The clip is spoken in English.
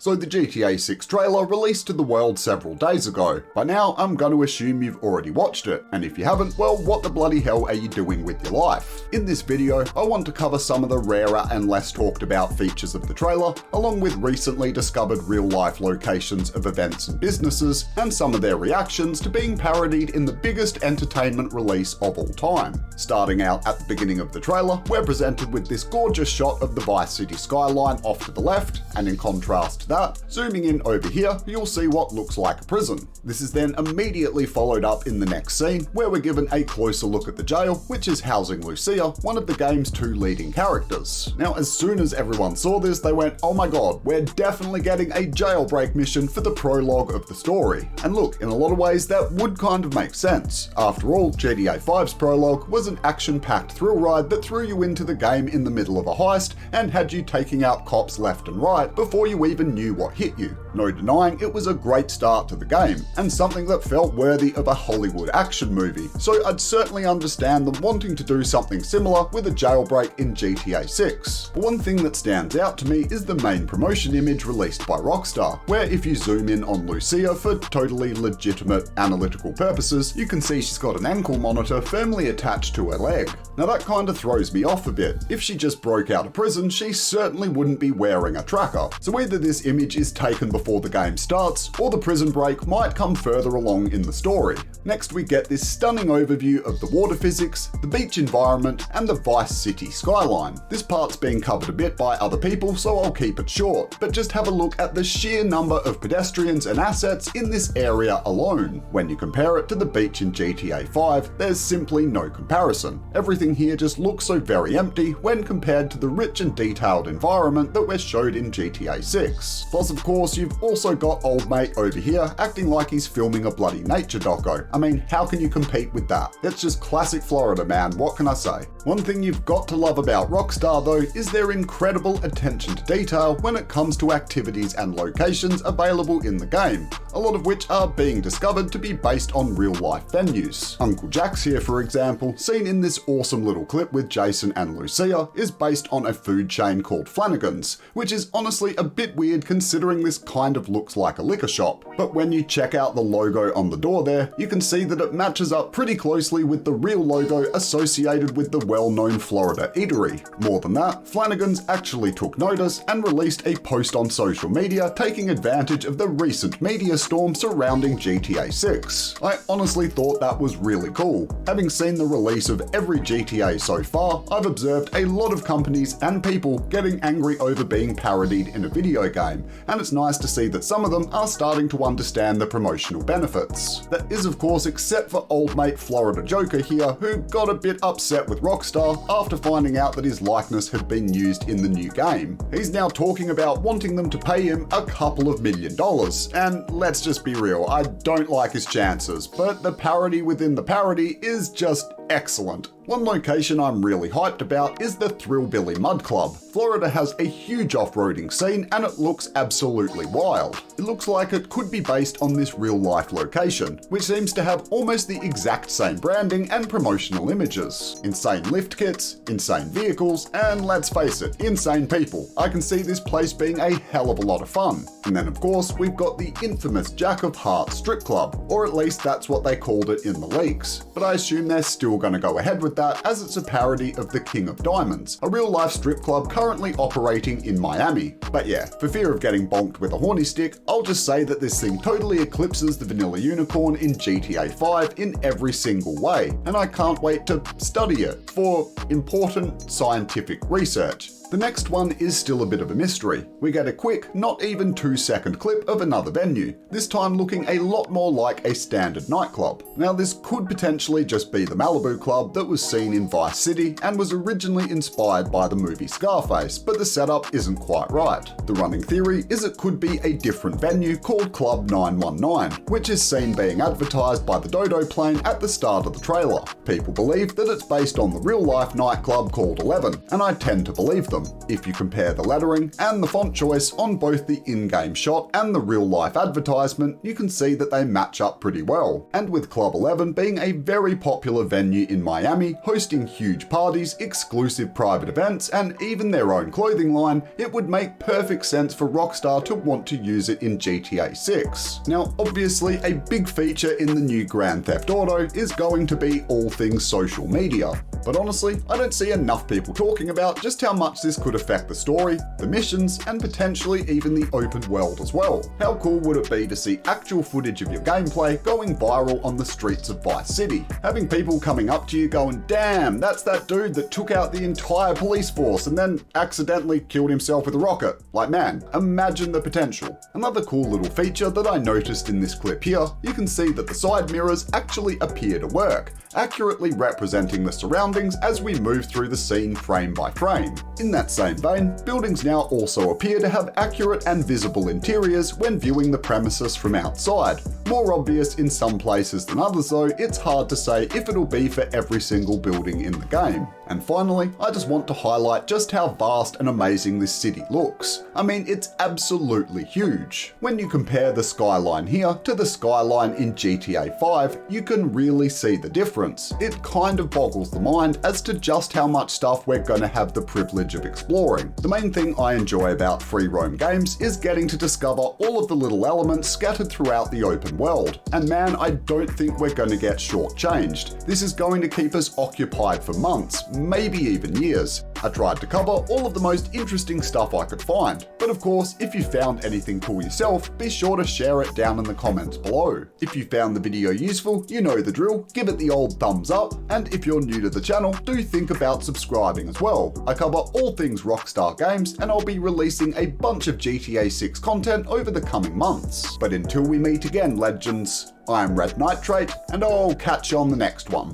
So the GTA 6 trailer released to the world several days ago. By now, I'm going to assume you've already watched it, and if you haven't, well, what the bloody hell are you doing with your life? In this video, I want to cover some of the rarer and less talked about features of the trailer, along with recently discovered real-life locations of events and businesses, and some of their reactions to being parodied in the biggest entertainment release of all time. Starting out at the beginning of the trailer, we're presented with this gorgeous shot of the Vice City skyline off to the left, and in contrast to that, zooming in over here, you'll see what looks like a prison. This is then immediately followed up in the next scene, where we're given a closer look at the jail, which is housing Lucia, one of the game's two leading characters. Now, as soon as everyone saw this, they went, oh my god, we're definitely getting a jailbreak mission for the prologue of the story. And look, in a lot of ways, that would kind of make sense. After all, GTA 5's prologue was an action-packed thrill ride that threw you into the game in the middle of a heist and had you taking out cops left and right before you even knew what hit you. No denying it was a great start to the game, and something that felt worthy of a Hollywood action movie, so I'd certainly understand them wanting to do something similar with a jailbreak in GTA 6. But one thing that stands out to me is the main promotion image released by Rockstar, where if you zoom in on Lucia for totally legitimate analytical purposes, you can see she's got an ankle monitor firmly attached to her leg. Now that kinda throws me off a bit. If she just broke out of prison, she certainly wouldn't be wearing a tracker. So either this image is taken before the game starts, or the prison break might come further along in the story. Next we get this stunning overview of the water physics, the beach environment, and the Vice City skyline. This part's being covered a bit by other people, so I'll keep it short, but just have a look at the sheer number of pedestrians and assets in this area alone. When you compare it to the beach in GTA 5, there's simply no comparison. Everything here just looks so very empty when compared to the rich and detailed environment that we're showed in GTA 6. Plus, of course, you've also got old mate over here acting like he's filming a bloody nature doco. I mean, how can you compete with that? It's just classic Florida, man, what can I say? One thing you've got to love about Rockstar though is their incredible attention to detail when it comes to activities and locations available in the game, a lot of which are being discovered to be based on real life venues. Uncle Jack's here, for example, seen in this awesome little clip with Jason and Lucia, is based on a food chain called Flanagan's, which is honestly a bit weird considering this kind of looks like a liquor shop. But when you check out the logo on the door there, you can see that it matches up pretty closely with the real logo associated with the well-known Florida eatery. More than that, Flanagan's actually took notice and released a post on social media taking advantage of the recent media storm surrounding GTA 6. I honestly thought that was really cool. Having seen the release of every GTA so far, I've observed a lot of companies and people getting angry over being parodied in a video game, and it's nice to see that some of them are starting to understand the promotional benefits. That is, of course, except for old mate Florida Joker here, who got a bit upset with Rockstar after finding out that his likeness had been used in the new game. He's now talking about wanting them to pay him a couple of $1 million, and let's just be real, I don't like his chances, but the parody within the parody is just excellent. One location I'm really hyped about is the Thrillbilly Mud Club. Florida has a huge off-roading scene and it looks absolutely wild. It looks like it could be based on this real-life location, which seems to have almost the exact same branding and promotional images. Insane lift kits, insane vehicles, and let's face it, insane people. I can see this place being a hell of a lot of fun. And then of course, we've got the infamous Jack of Hearts strip club, or at least that's what they called it in the leaks. But I assume they're still going to go ahead with that, as it's a parody of the King of Diamonds, a real-life strip club currently operating in Miami. But yeah, for fear of getting bonked with a horny stick, I'll just say that this thing totally eclipses the vanilla unicorn in GTA 5 in every single way, and I can't wait to study it for important scientific research. The next one is still a bit of a mystery. We get a quick, not even 2-second clip of another venue, this time looking a lot more like a standard nightclub. Now this could potentially just be the Malibu Club that was seen in Vice City and was originally inspired by the movie Scarface, but the setup isn't quite right. The running theory is it could be a different venue called Club 919, which is seen being advertised by the Dodo plane at the start of the trailer. People believe that it's based on the real-life nightclub called 11, and I tend to believe them. them. If you compare the lettering and the font choice on both the in-game shot and the real-life advertisement, you can see that they match up pretty well. And with Club 11 being a very popular venue in Miami, hosting huge parties, exclusive private events, and even their own clothing line, it would make perfect sense for Rockstar to want to use it in GTA 6. Now, obviously, a big feature in the new Grand Theft Auto is going to be all things social media. But honestly, I don't see enough people talking about just how much this could affect the story, the missions, and potentially even the open world as well. How cool would it be to see actual footage of your gameplay going viral on the streets of Vice City? Having people coming up to you going, "Damn, that's that dude that took out the entire police force and then accidentally killed himself with a rocket." Like, man, imagine the potential. Another cool little feature that I noticed in this clip here, you can see that the side mirrors actually appear to work, accurately representing the surroundings as we move through the scene frame by frame. In that same vein, buildings now also appear to have accurate and visible interiors when viewing the premises from outside. More obvious in some places than others though, it's hard to say if it'll be for every single building in the game. And finally, I just want to highlight just how vast and amazing this city looks. I mean, it's absolutely huge. When you compare the skyline here to the skyline in GTA 5, you can really see the difference. It kind of boggles the mind as to just how much stuff we're going to have the privilege of exploring. The main thing I enjoy about free roam games is getting to discover all of the little elements scattered throughout the open world. And man, I don't think we're going to get shortchanged. This is going to keep us occupied for months, maybe even years. I tried to cover all of the most interesting stuff I could find. But of course, if you found anything cool yourself, be sure to share it down in the comments below. If you found the video useful, you know the drill, give it the old thumbs up, and if you're new to the channel, do think about subscribing as well. I cover all things Rockstar games, and I'll be releasing a bunch of GTA 6 content over the coming months. But until we meet again, legends, I am Red Nitrate, and I'll catch you on the next one.